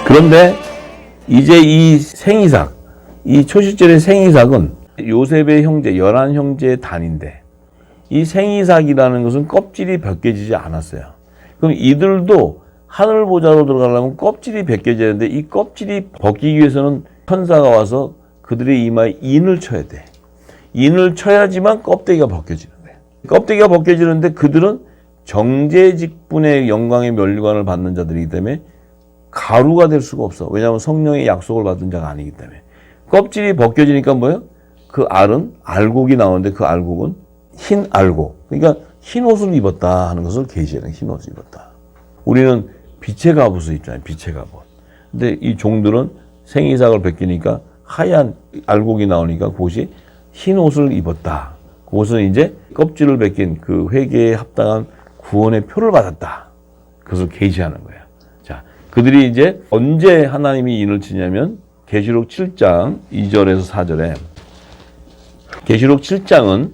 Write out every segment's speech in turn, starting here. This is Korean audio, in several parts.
그런데 이제 이 생이삭, 이 초실절의 생이삭은 요셉의 형제, 11형제의 단인데 이 생이삭이라는 것은 껍질이 벗겨지지 않았어요. 그럼 이들도 하늘 보좌로 들어가려면 껍질이 벗겨져야 되는데 이 껍질이 벗기기 위해서는 천사가 와서 그들의 이마에 인을 쳐야 돼. 인을 쳐야지만 껍데기가 벗겨지는 거예요. 껍데기가 벗겨지는데 그들은 정제직분의 영광의 면류관을 받는 자들이기 때문에 가루가 될 수가 없어. 왜냐하면 성령의 약속을 받은 자가 아니기 때문에. 껍질이 벗겨지니까 뭐예요? 그 알은 알곡이 나오는데 그 알곡은 흰 알곡. 그러니까 흰 옷을 입었다 하는 것을 계시하는 흰 옷을 입었다. 우리는 빛의 갑옷을 입잖아요. 빛의 갑옷. 근데 이 종들은 생이삭을 벗기니까 하얀 알곡이 나오니까 그것이 흰 옷을 입었다. 그것은 이제 껍질을 벗긴 그 회개에 합당한 구원의 표를 받았다. 그것을 계시하는 거예요. 자, 그들이 이제 언제 하나님이 인을 치냐면 계시록 7장 2절에서 4절에 계시록 7장은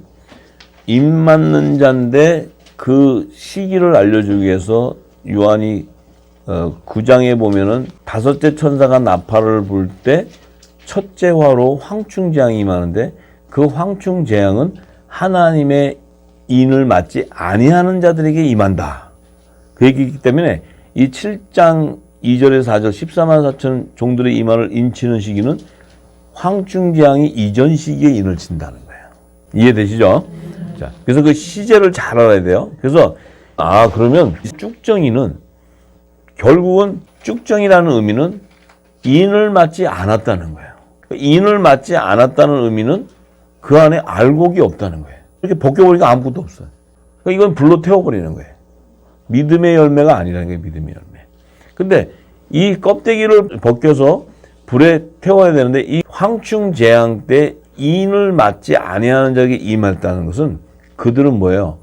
인 맞는 자인데 그 시기를 알려주기 위해서 요한이 9장에 보면은 다섯째 천사가 나팔을 불 때 첫째 화로 황충재앙이 임하는데 그 황충재앙은 하나님의 인을 맞지 아니하는 자들에게 임한다. 그 얘기이기 때문에 이 7장 2절에서 4절 14만 4천 종들의 임한을 인치는 시기는 황충재앙이 이전 시기에 인을 친다는 거예요. 이해되시죠? 자, 그래서 그 시제를 잘 알아야 돼요. 그래서 그러면 쭉정이는 결국은 쭉정이라는 의미는 인을 맞지 않았다는 거예요. 인을 맞지 않았다는 의미는 그 안에 알곡이 없다는 거예요. 이렇게 벗겨버리니까 아무것도 없어요. 그러니까 이건 불로 태워버리는 거예요. 믿음의 열매가 아니라는 거예요. 믿음의 열매. 근데 이 껍데기를 벗겨서 불에 태워야 되는데 이 황충재앙 때 인을 맞지 아니하는 자에게 임했다는 것은 그들은 뭐예요?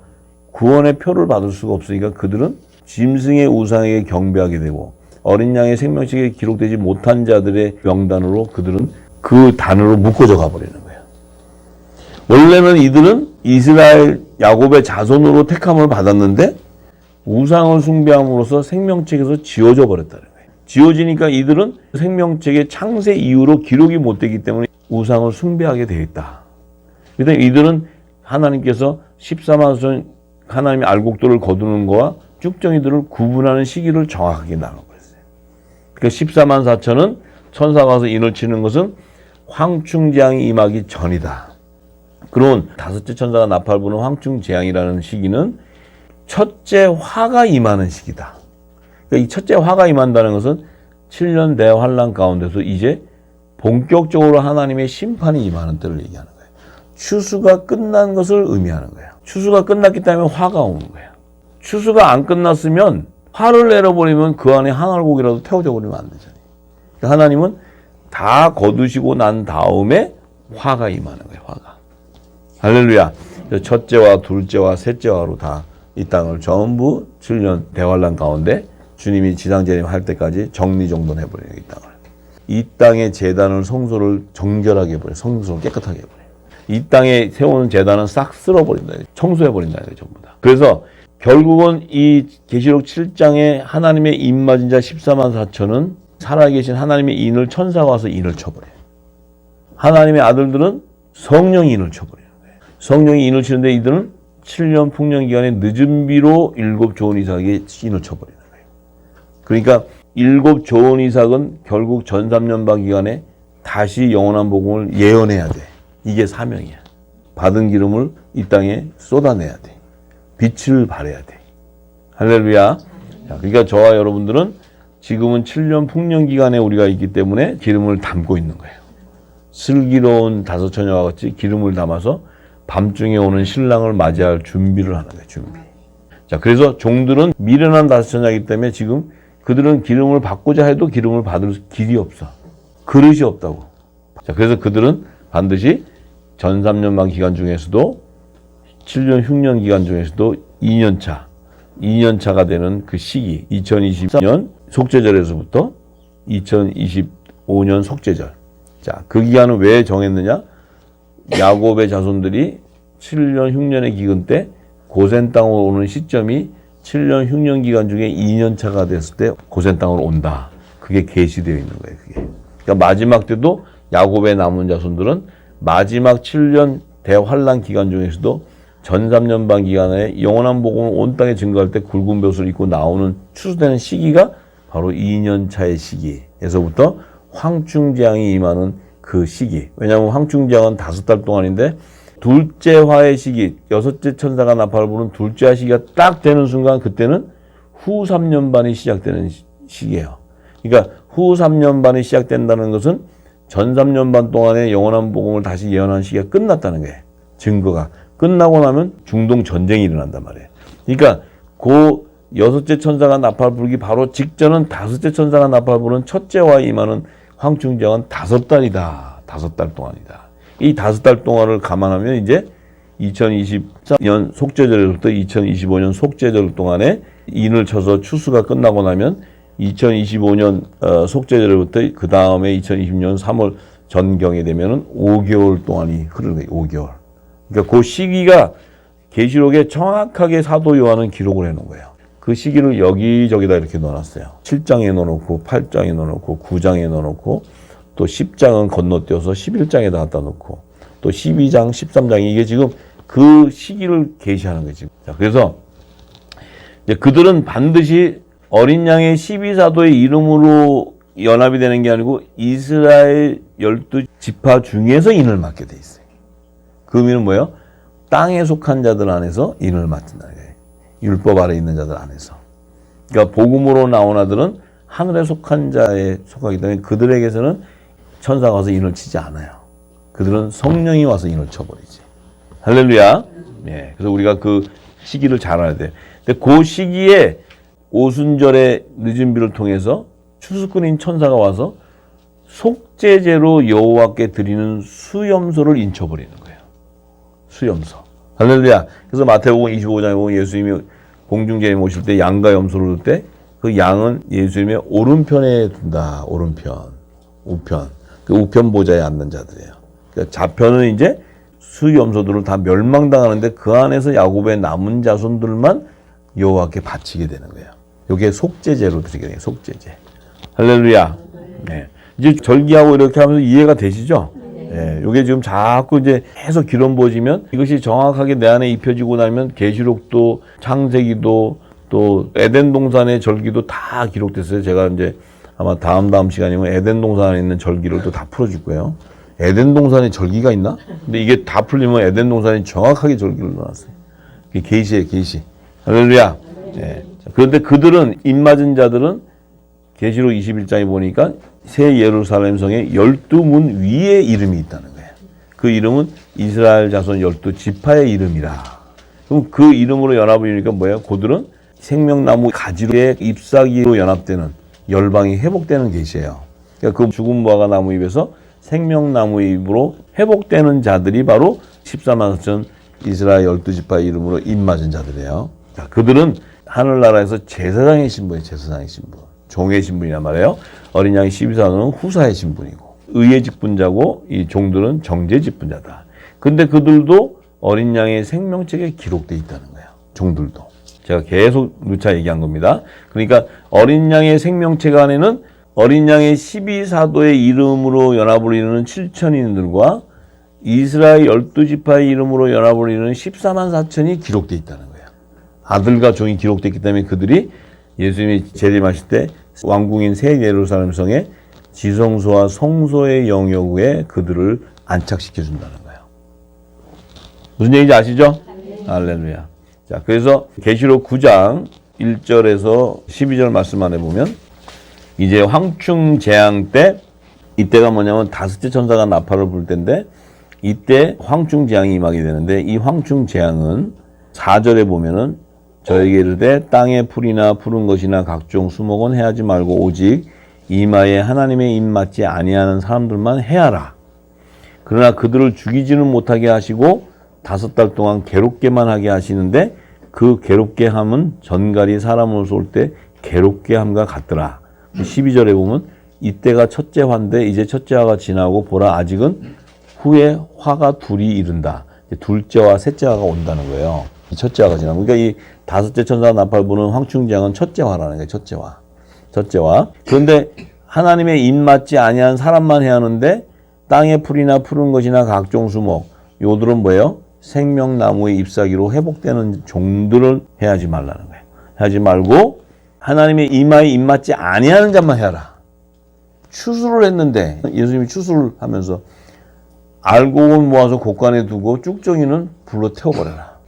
구원의 표를 받을 수가 없으니까 그들은 짐승의 우상에게 경배하게 되고 어린 양의 생명책에 기록되지 못한 자들의 명단으로 그들은 그 단으로 묶어져 가버리는 거예요. 원래는 이들은 이스라엘 야곱의 자손으로 택함을 받았는데 우상을 숭배함으로써 생명책에서 지워져 버렸다는 거예요. 지워지니까 이들은 생명책의 창세 이후로 기록이 못 되기 때문에 우상을 숭배하게 되어 있다. 그래서 이들은 하나님께서 14만 선 하나님의 알곡들을 거두는 거와 쭉정이들을 구분하는 시기를 정확하게 나눠버렸어요. 그러니까 14만 4천은 천사가 와서 인을 치는 것은 황충재앙이 임하기 전이다. 그런 다섯째 천사가 나팔 부는 황충재앙이라는 시기는 첫째 화가 임하는 시기다. 그러니까 이 첫째 화가 임한다는 것은 7년 대환란 가운데서 이제 본격적으로 하나님의 심판이 임하는 때를 얘기하는 거예요. 추수가 끝난 것을 의미하는 거예요. 추수가 끝났기 때문에 화가 오는 거예요. 추수가 안 끝났으면 화를 내려버리면 그 안에 한 알곡이라도 태워져 버리면 안 되잖아요. 그러니까 하나님은 다 거두시고 난 다음에 화가 임하는 거예요. 화가. 할렐루야. 첫째와 둘째와 셋째와로 다 이 땅을 전부 7년 대환란 가운데 주님이 지상재림할 때까지 정리정돈해 버려요. 이 땅을. 이 땅의 제단을 성소를 정결하게 해버려요. 성소를 깨끗하게 해버려요. 이 땅에 세우는 제단은 싹 쓸어버린다. 청소해버린다. 전부 다. 그래서 결국은 이 계시록 7장에 하나님의 인 맞은 자 14만 4천은 살아계신 하나님의 인을 천사가 와서 인을 쳐버려요. 하나님의 아들들은 성령이 인을 쳐버리는 거예요. 성령이 인을 치는데 이들은 7년 풍년 기간에 늦은 비로 7 좋은 이삭에게 인을 쳐버리는 거예요. 그러니까 7 좋은 이삭은 결국 전삼년방 기간에 다시 영원한 복음을 예언해야 돼. 이게 사명이야. 받은 기름을 이 땅에 쏟아내야 돼. 빛을 발해야 돼. 할렐루야. 자, 그러니까 저와 여러분들은 지금은 7년 풍년 기간에 우리가 있기 때문에 기름을 담고 있는 거예요. 슬기로운 다섯 처녀와 같이 기름을 담아서 밤중에 오는 신랑을 맞이할 준비를 하는 거예요. 준비. 자, 그래서 종들은 미련한 다섯 처녀이기 때문에 지금 그들은 기름을 받고자 해도 기름을 받을 길이 없어. 그릇이 없다고. 자, 그래서 그들은 반드시 전 3년만 기간 중에서도 7년 흉년 기간 중에서도 2년차가 되는 그 시기 2024년 속죄절에서부터 2025년 속죄절. 자, 그 기간은 왜 정했느냐? 야곱의 자손들이 7년 흉년의 기근 때 고센 땅으로 오는 시점이 7년 흉년 기간 중에 2년차가 됐을 때 고센 땅으로 온다. 그 그게 계시되어 있는 거예요. 그게. 그러니까 마지막 때도 야곱의 남은 자손들은 마지막 7년 대환란 기간 중에서도 전 3년반 기간에 영원한 복음을 온 땅에 증거할 때 굵은 벼슬을 입고 나오는 추수되는 시기가 바로 2년 차의 시기에서부터 황충재앙이 임하는 그 시기. 왜냐하면 황충재앙은 5달 동안인데 둘째 화의 시기, 6째 천사가 나팔을 부는 둘째 화 시기가 딱 되는 순간 그때는 후 3년 반이 시작되는 시기예요. 그러니까 후 3년 반이 시작된다는 것은 전 3년 반 동안의 영원한 복음을 다시 예언한 시기가 끝났다는 거예요. 증거가. 끝나고 나면 중동 전쟁이 일어난단 말이에요. 그러니까 그 6째 천사가 나팔 불기 바로 직전은 5째 천사가 나팔 부는 첫째 화에 임하는 황충재앙은 5달이다. 5달 동안이다. 이 5달 동안을 감안하면 이제 2024년 속죄절부터 2025년 속죄절 동안에 인을 쳐서 추수가 끝나고 나면 2025년 속죄절부터 그 다음에 2020년 3월 전경에 되면은 5개월 동안이 흐르는 거예요. 5개월. 그러니까 그 시기가 계시록에 정확하게 사도 요한은 기록을 해놓은 거예요. 그 시기를 여기저기다 이렇게 넣어놨어요. 7장에 넣어놓고 8장에 넣어놓고 9장에 넣어놓고 또 10장은 건너뛰어서 11장에다 갖다 놓고 또 12장, 13장이 이게 지금 그 시기를 계시하는 거지. 자, 그래서 이제 그들은 반드시 어린 양의 12사도의 이름으로 연합이 되는 게 아니고 이스라엘 12지파 중에서 인을 맡게 돼 있어요. 그 의미는 뭐예요? 땅에 속한 자들 안에서 인을 맡는다는 거예요. 율법 아래 있는 자들 안에서. 그러니까 복음으로 나온 아들은 하늘에 속한 자에 속하기 때문에 그들에게서는 천사가 와서 인을 치지 않아요. 그들은 성령이 와서 인을 쳐버리지. 할렐루야. 예. 그래서 우리가 그 시기를 잘 알아야 돼. 근데 그 시기에 오순절의 늦은 비를 통해서 추수꾼인 천사가 와서 속죄제로 여호와께 드리는 수염소를 인쳐버리는 거예요. 수염소. 할렐루야. 그래서 마태복음 25장에 보면 예수님이 공중제에 모실 때 양과 염소를 둘 때 그 양은 예수님의 오른편에 둔다. 오른편. 우편. 그 우편 보좌에 앉는 자들이에요. 그러니까 좌편은 이제 수염소들을 다 멸망당하는데 그 안에서 야곱의 남은 자손들만 여호와께 바치게 되는 거예요. 이게 속죄제로 드리게 돼요. 속죄제. 할렐루야. 네. 이제 절기하고 이렇게 하면서 이해가 되시죠? 네. 이게 지금 자꾸 이제 계속 기름 부어지면 이것이 정확하게 내 안에 입혀지고 나면 계시록도 창세기도 또 에덴 동산의 절기도 다 기록됐어요. 제가 이제 아마 다음 시간이면 에덴 동산에 있는 절기를 또 다 풀어줄 거예요. 에덴 동산에 절기가 있나? 근데 이게 다 풀리면 에덴 동산이 정확하게 절기를 넣어놨어요. 그게 계시예요, 계시. 할렐루야. 네. 그런데 그들은 입맞은 자들은 계시록 21장에 보니까 새 예루살렘 성의 12문 위에 이름이 있다는 거예요. 그 이름은 이스라엘 자손 12지파의 이름이라. 그럼 그 이름으로 연합을 이루니까 뭐예요? 그들은 생명나무 가지의 잎사귀로 연합되는 열방이 회복되는 계시예요. 그러니까 그 죽은 무화과 나무 잎에서 생명나무 잎으로 회복되는 자들이 바로 14만 4천 이스라엘 12지파의 이름으로 입맞은 자들이에요. 자, 그들은 하늘나라에서 제사장의 신분이에요. 제사장의 신분. 종의 신분이란 말이에요. 어린 양의 12사도는 후사의 신분이고 의의 직분자고 이 종들은 정죄 직분자다. 근데 그들도 어린 양의 생명책에 기록되어 있다는 거예요. 종들도. 제가 계속 누차 얘기한 겁니다. 그러니까 어린 양의 생명책 안에는 어린 양의 12사도의 이름으로 연합을 이루는 7천인들과 이스라엘 12지파의 이름으로 연합을 이루는 14만 4천이 기록되어 있다는 거예요. 아들과 종이 기록됐기 때문에 그들이 예수님이 재림하실 때 왕궁인 새 예루살렘 성에 지성소와 성소의 영역에 그들을 안착시켜 준다는 거예요. 무슨 얘기인지 아시죠? 할렐루야. 자, 그래서 계시록 9장 1절에서 12절 말씀 안에 보면 이제 황충 재앙 때 이때가 뭐냐면 5째 천사가 나팔을 불 때인데 이때 황충 재앙이 임하게 되는데 이 황충 재앙은 4절에 보면은 저에게 이르되 땅의 풀이나 푸른 것이나 각종 수목은 해하지 말고 오직 이마에 하나님의 입 맞지 아니하는 사람들만 해하라. 그러나 그들을 죽이지는 못하게 하시고 5달 동안 괴롭게만 하게 하시는데 그 괴롭게 함은 전갈이 사람을 쏠 때 괴롭게 함과 같더라. 12절에 보면 이때가 첫째 화인데 이제 첫째 화가 지나고 보라 아직은 후에 화가 둘이 이른다. 둘째 화, 셋째 화가 온다는 거예요. 첫째 화가 지나고. 그러니까 이 5째 천사 나팔 부는 황충재앙은 첫째 화라는 거예요. 첫째 화. 첫째 화. 그런데 하나님의 입맞지 아니한 사람만 해야 하는데 땅의 풀이나 푸른 것이나 각종 수목 요들은 뭐예요? 생명나무의 잎사귀로 회복되는 종들을 해야지 말라는 거예요. 하지 말고 하나님의 이마에 입맞지 아니하는 자만 해라. 추수를 했는데 예수님이 추수를 하면서 알곡은 모아서 곳간에 두고 쭉정이는 불로 태워버려라.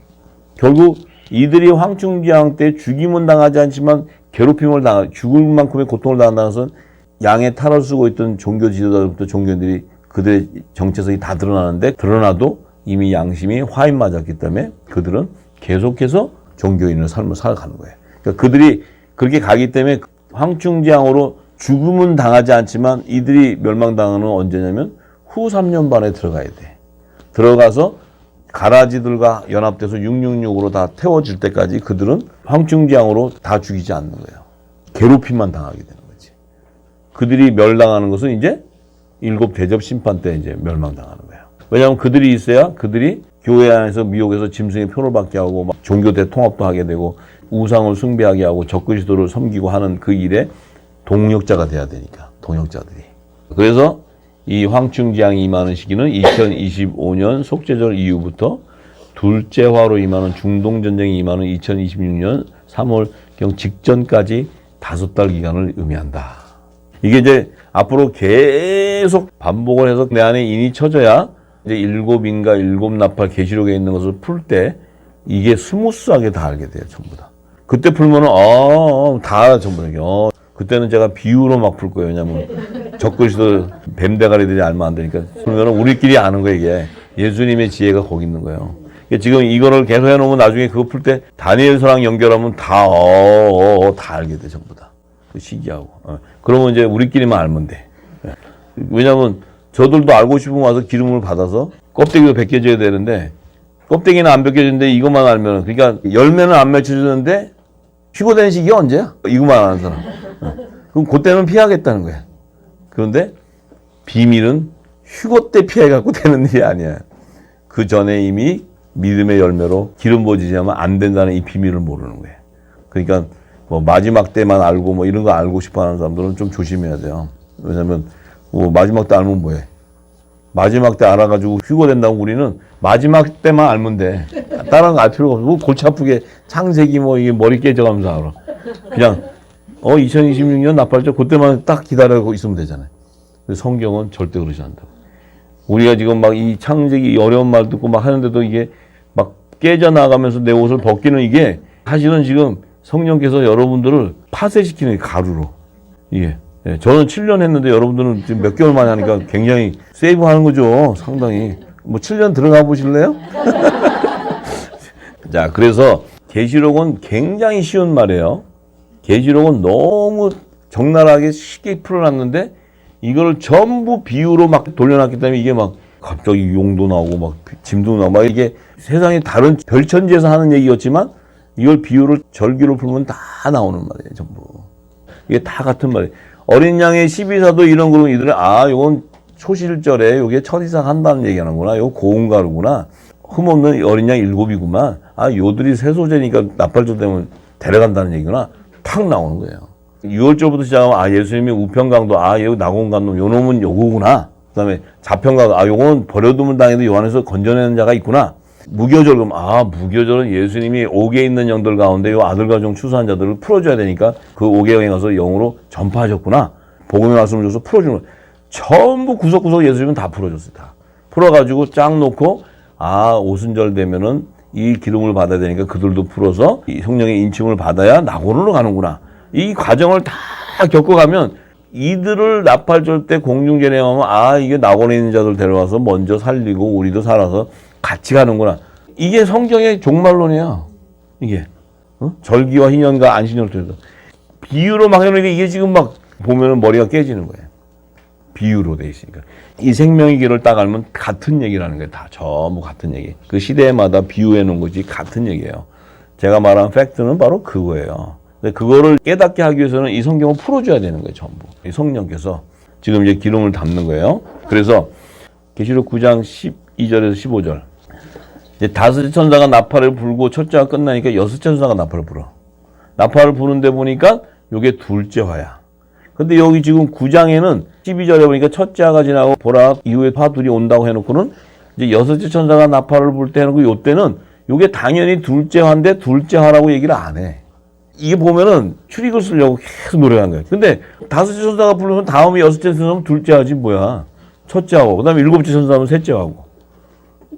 결국 이들이 황충지왕 때 죽임은 당하지 않지만 괴롭힘을 죽을 만큼의 고통을 당한다는 것은 양의 탈을 쓰고 있던 종교 지도자들부터 종교인들이 그들의 정체성이 다 드러나는데 드러나도 이미 양심이 화인 맞았기 때문에 그들은 계속해서 종교인의 삶을 살아가는 거예요. 그러니까 그들이 그렇게 가기 때문에 황충지왕으로 죽음은 당하지 않지만 이들이 멸망당하는 언제냐면 후 3년 반에 들어가야 돼. 들어가서 가라지들과 연합돼서 666으로 다 태워질 때까지 그들은 황충지왕으로 다 죽이지 않는 거예요. 괴롭힘만 당하게 되는 거지. 그들이 멸망하는 것은 이제 7 대접 심판 때 이제 멸망당하는 거예요. 왜냐하면 그들이 있어야 그들이 교회 안에서 미혹해서 짐승의 표를 받게 하고 막 종교대 통합도 하게 되고 우상을 숭배하게 하고 적그리스도를 섬기고 하는 그 일에 동력자가 돼야 되니까 동역자들이. 그래서 이 황충지왕이 임하는 시기는 2025년 속죄절 이후부터 둘째 화로 임하는 중동전쟁이 임하는 2026년 3월경 직전까지 5달 기간을 의미한다. 이게 이제 앞으로 계속 반복을 해서 내 안에 인이 쳐져야 이제 7인가 7나팔 계시록에 있는 것을 풀 때 이게 스무스하게 다 알게 돼요. 전부 다. 그때 풀면은 다 전부 다. 그때는 제가 비유로 막 풀 거예요. 왜냐면 적그리스도 뱀대가리들이 알면 안 되니까. 그러면 우리끼리 아는 거예요. 이게 예수님의 지혜가 거기 있는 거예요. 지금 이거를 계속 해놓으면 나중에 그거 풀 때 다니엘서랑 연결하면 다 알게 돼. 전부 다. 신기하고. 그러면 이제 우리끼리만 알면 돼. 왜냐면 저들도 알고 싶으면 와서 기름을 받아서 껍데기도 벗겨져야 되는데 껍데기는 안 벗겨지는데 이것만 알면 그러니까 열매는 안 맺혀지는데 휴고되는 시기가 언제야? 이것만 아는 사람. 그럼 그때는 피하겠다는 거야. 그런데 비밀은 휴고 때 피해갖고 되는 일이 아니야. 그 전에 이미 믿음의 열매로 기름 부어지지 않으면 안 된다는 이 비밀을 모르는 거예요. 그러니까 뭐 마지막 때만 알고 뭐 이런 거 알고 싶어 하는 사람들은 좀 조심해야 돼요. 왜냐면 뭐 마지막 때 알면 뭐해? 마지막 때 알아가지고 휴고된다고 우리는 마지막 때만 알면 돼. 다른 거 알 필요가 없어. 골치 아프게 창세기 뭐 이게 머리 깨져가면서 알아. 그냥 2026년 나팔절 그때만 딱 기다리고 있으면 되잖아요. 성경은 절대 그러지 않는다고. 우리가 지금 막 이 창세기 어려운 말 듣고 막 하는데도 이게 막 깨져나가면서 내 옷을 벗기는 이게 사실은 지금 성령께서 여러분들을 파쇄시키는 가루로. 이게. 예, 저는 7년 했는데 여러분들은 지금 몇 개월 만에 하니까 굉장히 세이브 하는 거죠. 상당히. 뭐 7년 들어가 보실래요? 자, 그래서 계시록은 굉장히 쉬운 말이에요. 계시록은 너무 적나라하게 쉽게 풀어놨는데 이거를 전부 비유로 막 돌려놨기 때문에 이게 막 갑자기 용도 나오고 막 짐도 나오고 막 이게 세상에 다른 별천지에서 하는 얘기였지만 이걸 비유를 절기로 풀면 다 나오는 말이에요. 전부. 이게 다 같은 말이에요. 어린 양의 12사도 이런 거로 이들은 요건 초실절에 요게 첫 이삭 한다는 얘기하는구나. 요거 고운가루구나. 흠없는 어린 양 7이구만. 요들이 세소제니까 나팔절 되면 데려간다는 얘기구나. 탁 나오는 거예요. 6월절부터 시작하면 예수님이 우편강도 얘 낙원간 놈 요 놈은 요거구나. 그다음에 자편강 요건 버려두면 당해도 요 안에서 건져내는 자가 있구나. 무교절 그럼 무교절은 예수님이 옥에 있는 영들 가운데 요 아들과 종 추수한 자들을 풀어줘야 되니까 그 옥에 가서 영으로 전파하셨구나. 복음의 말씀을 줘서 풀어주는 거예요. 전부 구석구석 예수님은 다 풀어줬어요. 다 풀어가지고 쫙 놓고 오순절 되면은 이 기름을 받아야 되니까 그들도 풀어서 이 성령의 인침을 받아야 낙원으로 가는구나. 이 과정을 다 겪어가면 이들을 나팔절 때 공중전에 하면 이게 낙원에 있는 자들 데려와서 먼저 살리고 우리도 살아서 같이 가는구나. 이게 성경의 종말론이야. 이게 절기와 희년과 안식년을 통해서 비유로 막 해놓으니까 이게 지금 막 보면은 머리가 깨지는 거예요. 비유로 돼 있으니까. 이 생명의 길을 딱 알면 같은 얘기라는 거예요. 다 전부 같은 얘기. 그 시대마다 비유해 놓은 거지 같은 얘기예요. 제가 말한 팩트는 바로 그거예요. 근데 그거를 깨닫게 하기 위해서는 이 성경을 풀어줘야 되는 거예요. 전부. 이 성령께서 지금 이제 기름을 담는 거예요. 그래서 계시록 9장 12절에서 15절. 이제 5째 천사가 나팔을 불고 첫째가 끝나니까 6째 천사가 나팔을 불어. 나팔을 부는데 보니까 요게 둘째 화야. 근데 여기 지금 9장에는 12절에 보니까 첫째 화가 지나고 보라 이후에 화 둘이 온다고 해놓고는 이제 여섯째 천사가 나팔을 불 때 해놓고 요때는 요게 당연히 둘째 화인데 둘째 화라고 얘기를 안 해. 이게 보면은 추리글 쓰려고 계속 노력한 거예요. 근데 다섯째 천사가 부르면 다음에 여섯째 천사면 둘째 화지 뭐야. 첫째 화고 그다음에 일곱째 천사면 셋째 화고.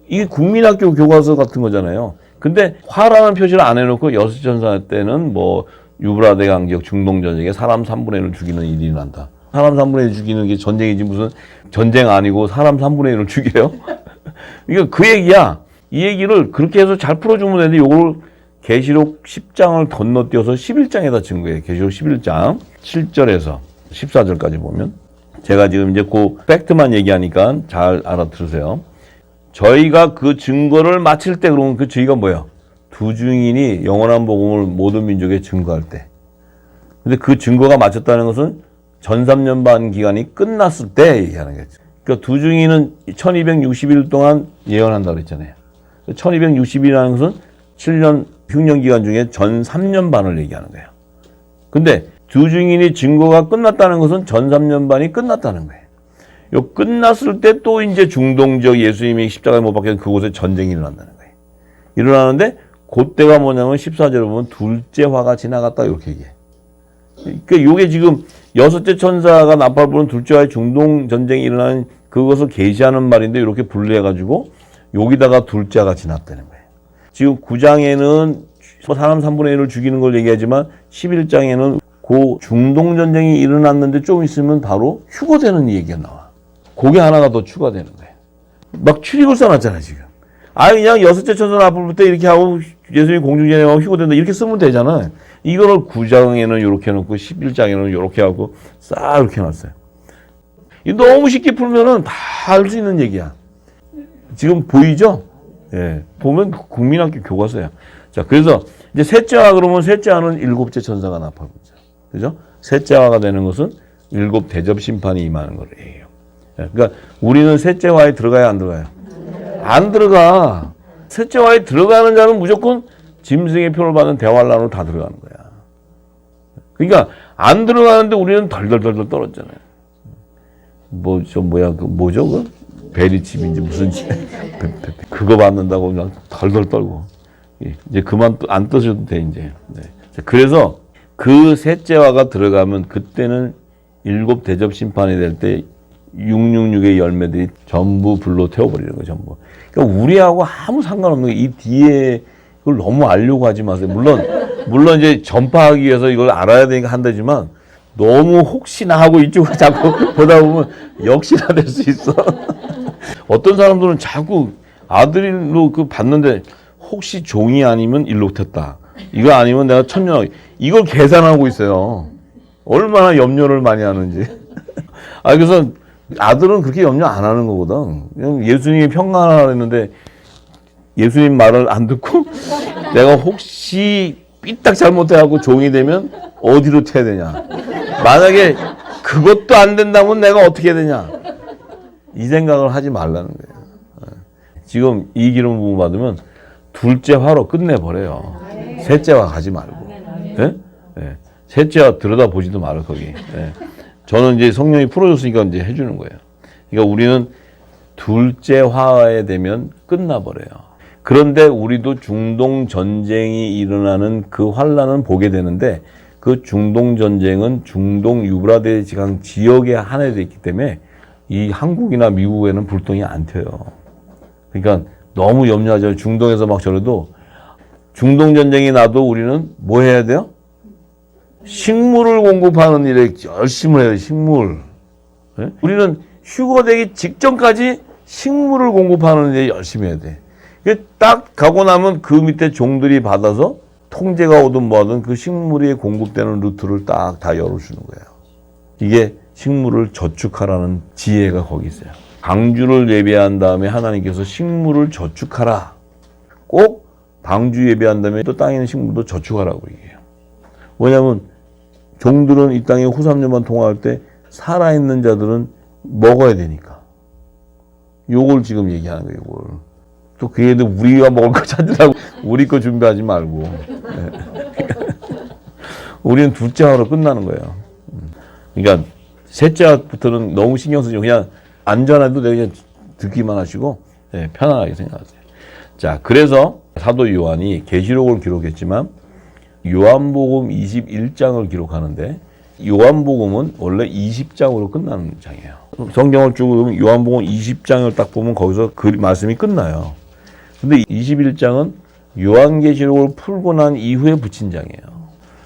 이게 국민학교 교과서 같은 거잖아요. 근데 화라는 표시를 안 해놓고 여섯째 천사 때는 뭐 유브라데 강지역 중동전쟁에 사람 3분의 1을 죽이는 일이 난다. 사람 3분의 1 죽이는 게 전쟁이지 무슨 전쟁 아니고 사람 3분의 1을 죽여요? 이거 그 얘기야. 이 얘기를 그렇게 해서 잘 풀어주면 되는데 요걸 계시록 10장을 건너뛰어서 11장에다 증거해요. 계시록 11장 7절에서 14절까지 보면 제가 지금 이제 그 팩트만 얘기하니까 잘 알아들으세요. 저희가 그 증거를 마칠 때 그러면 그 저희가 뭐예요? 두 증인이 영원한 복음을 모든 민족에 증거할 때. 근데 그 증거가 마쳤다는 것은 전 3년 반 기간이 끝났을 때 얘기하는 거죠. 그러니까 두 증인은 1260일 동안 예언한다고 그랬잖아요. 1260일이라는 것은 7년 흉년 기간 중에 전 3년 반을 얘기하는 거예요. 근데 두 증인이 증거가 끝났다는 것은 전 3년 반이 끝났다는 거예요. 요 끝났을 때 또 이제 중동 지역 예수님이 십자가에 못 박혀 그곳에 전쟁이 일어난다는 거예요. 일어나는데 그때가 뭐냐면 14절에 보면 둘째 화가 지나갔다 이렇게 얘기해. 그러니까 요게 지금 여섯째 천사가 나팔 부는 둘째 화의 중동 전쟁이 일어나는 그것을 계시하는 말인데 이렇게 분리해가지고 여기다가 둘째 화가 지났다는 거예요. 지금 9장에는 사람 3분의 1을 죽이는 걸 얘기하지만 11장에는 그 중동 전쟁이 일어났는데 좀 있으면 바로 휴거되는 얘기가 나와. 그게 하나가 더 추가되는 거예요. 막 출입을 써놨잖아 지금. 그냥 여섯째 천사 나팔 불 때 이렇게 하고 예수님이 공중전쟁하고 휴거된다 이렇게 쓰면 되잖아. 이거를 9장에는 이렇게 해놓고 11장에는 이렇게 하고 싹 이렇게 해놨어요. 너무 쉽게 풀면은 다 알 수 있는 얘기야. 지금 보이죠? 예, 보면 국민학교 교과서야. 자, 그래서 이제 셋째 화 그러면 셋째 화는 일곱째 천사가 나팔 불죠. 그죠? 셋째 화가 되는 것은 일곱 대접 심판이 임하는 거래요. 예, 그러니까 우리는 셋째 화에 들어가야 안 들어가요? 안 들어가. 셋째 화에 들어가는 자는 무조건 짐승의 표를 받는 대환란으로 다 들어가는 거야. 그러니까 안 들어가는데 우리는 덜덜덜덜 떨어졌잖아요. 뭐죠? 그 베리칩인지 무슨 칩. 그거 받는다고 그냥 덜덜 떨고. 이제 그만 안 떠셔도 돼, 이제. 네. 그래서 그 셋째 화가 들어가면 그때는 일곱 대접 심판이 될 때 666의 열매들이 전부 불로 태워버리는 거예요, 전부. 그러니까 우리하고 아무 상관없는 게 이 뒤에 그걸 너무 알려고 하지 마세요. 물론 이제 전파하기 위해서 이걸 알아야 되니까 한다지만 너무 혹시나 하고 이쪽을 자꾸 보다 보면 역시나 될 수 있어. 어떤 사람들은 자꾸 아들로 그 봤는데 혹시 종이 아니면 일로 텄다. 이거 아니면 내가 천년 이걸 계산하고 있어요. 얼마나 염려를 많이 하는지. 그래서 아들은 그렇게 염려 안 하는 거거든. 그냥 예수님이 평안하라 했는데 예수님 말을 안 듣고 내가 혹시 삐딱 잘못해갖고 종이 되면 어디로 태야 되냐. 만약에 그것도 안 된다면 내가 어떻게 해야 되냐. 이 생각을 하지 말라는 거예요. 지금 이 기름 부음 받으면 둘째 화로 끝내버려요. 셋째 화 가지 말고. 네? 네. 셋째 화 들여다보지도 말아요, 거기. 네. 저는 이제 성령이 풀어줬으니까 이제 해주는 거예요. 그러니까 우리는 둘째 화에 되면 끝나버려요. 그런데 우리도 중동 전쟁이 일어나는 그 환란은 보게 되는데 그 중동 전쟁은 중동 유브라데 지강 지역에 한해되어 있기 때문에 이 한국이나 미국에는 불똥이 안 튀어요. 그러니까 너무 염려하죠. 중동에서 막 저래도 중동 전쟁이 나도 우리는 뭐 해야 돼요? 식물을 공급하는 일에 열심히 해야 돼요. 식물. 네? 우리는 휴거되기 직전까지 식물을 공급하는 일에 열심히 해야 돼. 딱 가고 나면 그 밑에 종들이 받아서 통제가 오든 뭐든 그 식물이 공급되는 루트를 딱 다 열어주는 거예요. 이게 식물을 저축하라는 지혜가 거기 있어요. 방주를 예배한 다음에 하나님께서 식물을 저축하라. 꼭 방주 예배한 다음에 또 땅에 있는 식물도 저축하라고 얘기해요. 왜냐하면 종들은 이 땅에 후 3년만 통화할 때 살아있는 자들은 먹어야 되니까. 요걸 지금 얘기하는 거예요, 요걸. 또 그 애들 우리가 먹을 거 찾으라고 우리 거 준비하지 말고. 네. 우리는 둘째 화로 끝나는 거예요. 그러니까 셋째부터는 너무 신경 쓰지 그냥 안전해도 그냥 듣기만 하시고 네, 편안하게 생각하세요. 자, 그래서 사도 요한이 계시록을 기록했지만 요한복음 21장을 기록하는데 요한복음은 원래 20장으로 끝나는 장이에요. 성경을 쭉 요한복음 20장을 딱 보면 거기서 그 말씀이 끝나요. 근데 21장은 요한계시록을 풀고 난 이후에 붙인 장이에요.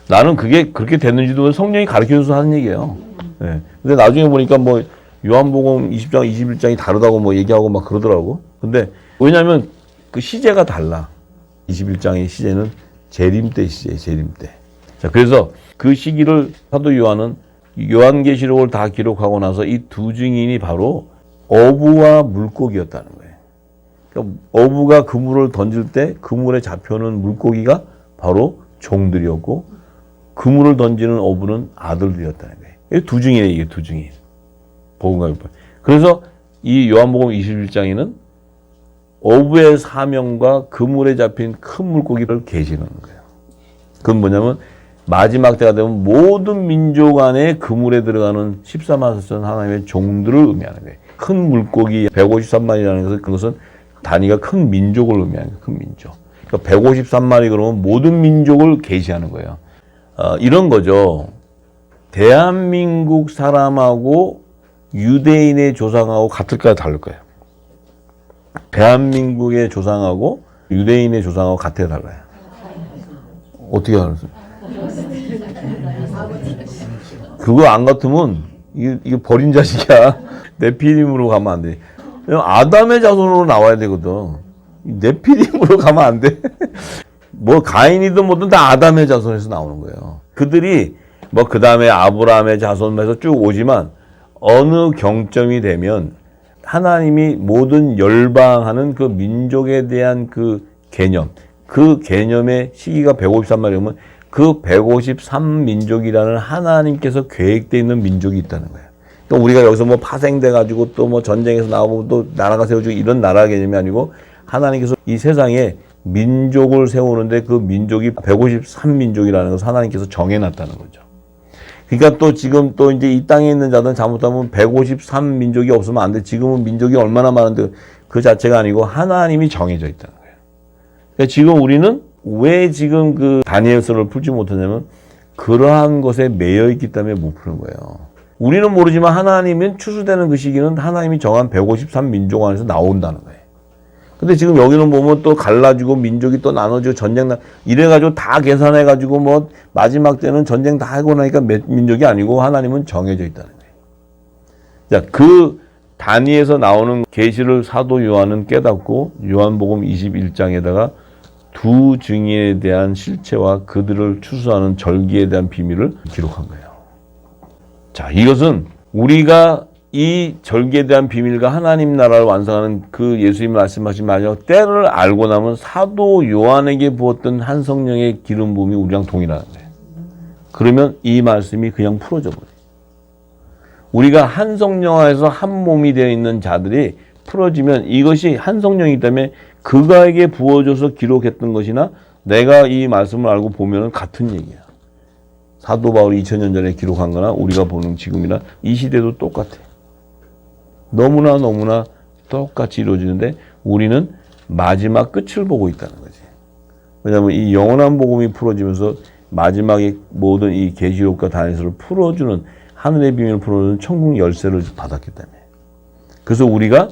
나는 그게 그렇게 됐는지도 성령이 가르쳐줘서 하는 얘기예요. 네. 근데 나중에 보니까 뭐 요한복음 20장, 21장이 다르다고 뭐 얘기하고 막 그러더라고. 근데 왜냐면 그 시제가 달라. 21장의 시제는 재림 때 시제예요, 재림 때. 자, 그래서 그 시기를 사도 요한은 요한계시록을 다 기록하고 나서 이 두 증인이 바로 어부와 물고기였다는 거예요. 그러니까 어부가 그물을 던질 때 그물에 잡혀오는 물고기가 바로 종들이었고 그물을 던지는 어부는 아들들이었다는 거예요. 이게 두 증인이에요, 이게 두 증인. 복음과 율법. 그래서 이 요한복음 21장에는 어부의 사명과 그물에 잡힌 큰 물고기를 계시는 거예요. 그건 뭐냐면 마지막 때가 되면 모든 민족 안에 그물에 들어가는 14만 4천 하나님의 종들을 의미하는 거예요. 큰 물고기 153마리라는 것은 그것은 단위가 큰 민족을 의미하는 거예요. 큰 민족. 그러니까 153마리 그러면 모든 민족을 계시하는 거예요. 이런 거죠. 대한민국 사람하고 유대인의 조상하고 같을까요? 다를까요? 대한민국의 조상하고 유대인의 조상하고 같아요? 달라요? 어떻게 알았어요? 그거 안 같으면 이거 버린 자식이야. 네피림으로 가면 안 돼. 아담의 자손으로 나와야 되거든. 네피림으로 가면 안 돼. 뭐 가인이든 뭐든 다 아담의 자손에서 나오는 거예요. 그들이 뭐 그 다음에 아브라함의 자손에서 쭉 오지만 어느 경점이 되면 하나님이 모든 열방하는 그 민족에 대한 그 개념, 그 개념의 시기가 153마리면 그 153민족이라는 하나님께서 계획되어 있는 민족이 있다는 거예요. 또 우리가 여기서 뭐 파생돼 가지고 또 뭐 전쟁에서 나오고 또 나라가 세워지고 이런 나라 개념이 아니고 하나님께서 이 세상에 민족을 세우는데 그 민족이 153민족이라는 것을 하나님께서 정해놨다는 거죠. 그러니까 또 지금 또 이제 이 땅에 있는 자들은 잘못하면 153민족이 없으면 안 돼. 지금은 민족이 얼마나 많은데 그 자체가 아니고 하나님이 정해져 있다는 거예요. 그러니까 지금 우리는 왜 지금 그 다니엘서를 풀지 못하냐면 그러한 것에 매여 있기 때문에 못 푸는 거예요. 우리는 모르지만 하나님은 추수되는 그 시기는 하나님이 정한 153민족 안에서 나온다는 거예요. 근데 지금 여기는 보면 또 갈라지고 민족이 또 나눠지고 전쟁 이래가지고 다 계산해가지고 뭐 마지막 때는 전쟁 다 하고 나니까 민족이 아니고 하나님은 정해져 있다는 거예요. 자, 그 단위에서 나오는 계시를 사도 요한은 깨닫고 요한복음 21장에다가 두 증인에 대한 실체와 그들을 추수하는 절기에 대한 비밀을 기록한 거예요. 자, 이것은 우리가 이 절기에 대한 비밀과 하나님 나라를 완성하는 그 예수님이 말씀하신 마지막 때를 알고 나면 사도 요한에게 부었던 한 성령의 기름 부음이 우리랑 동일하는 거예요. 그러면 이 말씀이 그냥 풀어져 버려요. 우리가 한 성령 안에서 한 몸이 되어 있는 자들이 풀어지면 이것이 한 성령이기 때문에 그가에게 부어져서 기록했던 것이나 내가 이 말씀을 알고 보면 같은 얘기야. 사도 바울이 2000년 전에 기록한 거나 우리가 보는 지금이나 이 시대도 똑같아. 너무나 똑같이 이루어지는데 우리는 마지막 끝을 보고 있다는 거지. 왜냐하면 이 영원한 복음이 풀어지면서 마지막에 모든 이 계시록과 다니엘서를 풀어주는 하늘의 비밀을 풀어주는 천국 열쇠를 받았기 때문에. 그래서 우리가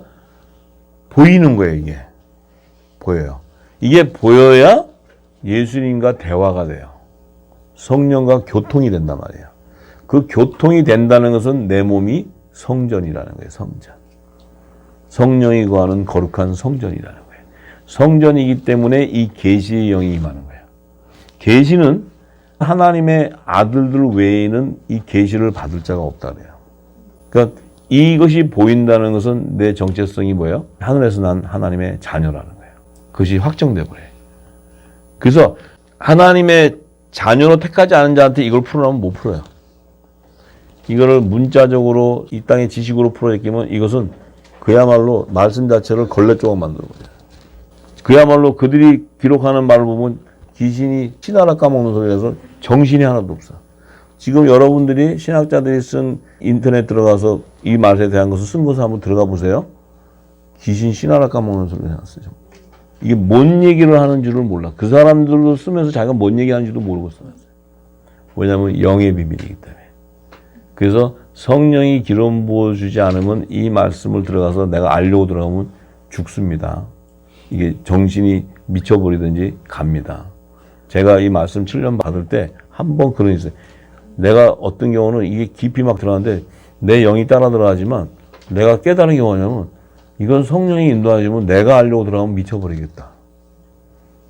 보이는 거예요, 이게. 보여요. 이게 보여야 예수님과 대화가 돼요. 성령과 교통이 된단 말이에요. 그 교통이 된다는 것은 내 몸이 성전이라는 거예요. 성전. 성령이 거하는 거룩한 성전이라는 거예요. 성전이기 때문에 이 계시의 영이 임하는 거예요. 계시는 하나님의 아들들 외에는 이 계시를 받을 자가 없다 그래요. 그러니까 이것이 보인다는 것은 내 정체성이 뭐예요? 하늘에서 난 하나님의 자녀라는 거예요. 그것이 확정돼 버려요. 그래서 하나님의 자녀로 택하지 않은 자한테 이걸 풀어놓으면 못 풀어요. 이거를 문자적으로 이 땅의 지식으로 풀어내기면 이것은 그야말로 말씀 자체를 걸레조각 만들어버려요. 그야말로 그들이 기록하는 말을 보면 귀신이 신하라 까먹는 소리라서 정신이 하나도 없어. 지금 여러분들이 신학자들이 쓴 인터넷 들어가서 이 말에 대한 것을 쓴 것을 한번 들어가 보세요. 귀신 신하라 까먹는 소리 해놨어요. 이게 뭔 얘기를 하는 줄을 몰라. 그 사람들도 쓰면서 자기가 뭔 얘기하는지도 모르고 써놨어요. 왜냐하면 영의 비밀이기 때문에. 그래서 성령이 기름 부어주지 않으면 이 말씀을 들어가서 내가 알려고 들어가면 죽습니다. 이게 정신이 미쳐버리든지 갑니다. 제가 이 말씀 7년 받을 때 한 번 그런 게 있어요. 내가 어떤 경우는 이게 깊이 막 들어가는데 내 영이 따라 들어가지만 내가 깨달은 경우가 뭐냐면 이건 성령이 인도하지만 내가 알려고 들어가면 미쳐버리겠다.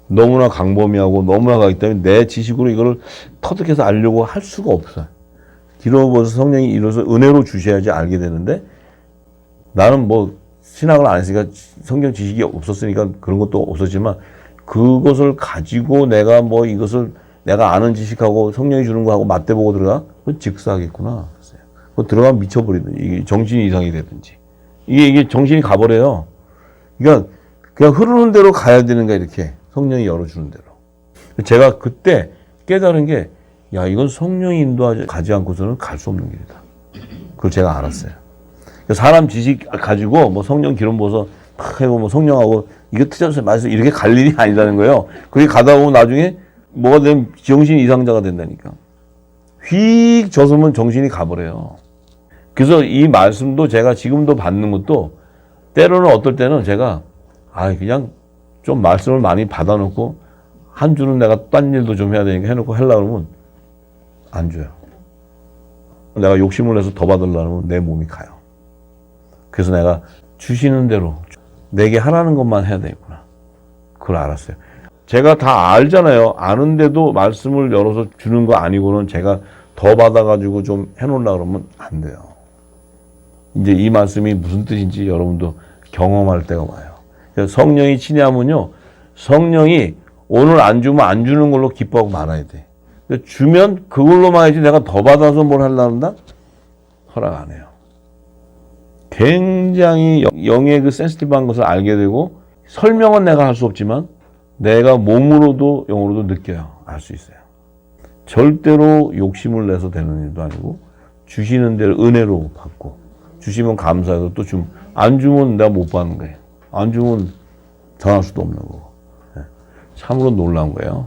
너무나 강범위하고 너무나 가기 때문에 내 지식으로 이거를 터득해서 알려고 할 수가 없어요. 기름 부어서 성령이 이뤄서 은혜로 주셔야지 알게 되는데 나는 뭐 신학을 안 했으니까 성경 지식이 없었으니까 그런 것도 없었지만 그것을 가지고 내가 뭐 이것을 내가 아는 지식하고 성령이 주는 거하고 맞대보고 들어가? 그건 직사하겠구나. 그거 들어가면 미쳐버리든지, 이게 정신이 이상이 되든지. 이게 정신이 가버려요. 그러니까 그냥 흐르는 대로 가야 되는 거야, 이렇게. 성령이 열어주는 대로. 제가 그때 깨달은 게, 야, 이건 성령이 인도하지 가지 않고서는 갈 수 없는 길이다. 그걸 제가 알았어요. 사람 지식 가지고 뭐 성령 기름 부어서 팍 해고 뭐 성령하고 이거 틀려서 맞아서 이렇게 갈 일이 아니라는 거예요. 그게 가다 보면 나중에 뭐가 되면 정신 이상자가 된다니까. 휙 젖으면 정신이 가버려요. 그래서 이 말씀도 제가 지금도 받는 것도 때로는 어떨 때는 제가 그냥 좀 말씀을 많이 받아놓고 한 주는 내가 딴 일도 좀 해야 되니까 해놓고 하려고 그러면 안 줘요. 내가 욕심을 내서 더 받으려면 내 몸이 가요. 그래서 내가 주시는 대로 내게 하라는 것만 해야 되겠구나. 그걸 알았어요. 제가 다 알잖아요. 아는데도 말씀을 열어서 주는 거 아니고는 제가 더 받아가지고 좀 해놓으려고 그러면 안 돼요. 이제 이 말씀이 무슨 뜻인지 여러분도 경험할 때가 와요. 성령이 치냐면요. 성령이 오늘 안 주면 안 주는 걸로 기뻐하고 말아야 돼. 주면 그걸로만 해야지 내가 더 받아서 뭘 하려고 한다? 허락 안 해요. 굉장히 영의 그 센시티브한 것을 알게 되고 설명은 내가 할 수 없지만 내가 몸으로도 영으로도 느껴요. 알 수 있어요. 절대로 욕심을 내서 되는 일도 아니고 주시는 대로 은혜로 받고 주시면 감사해서 또 안 주면 내가 못 받는 거예요. 안 주면 전할 수도 없는 거고. 참으로 놀라운 거예요.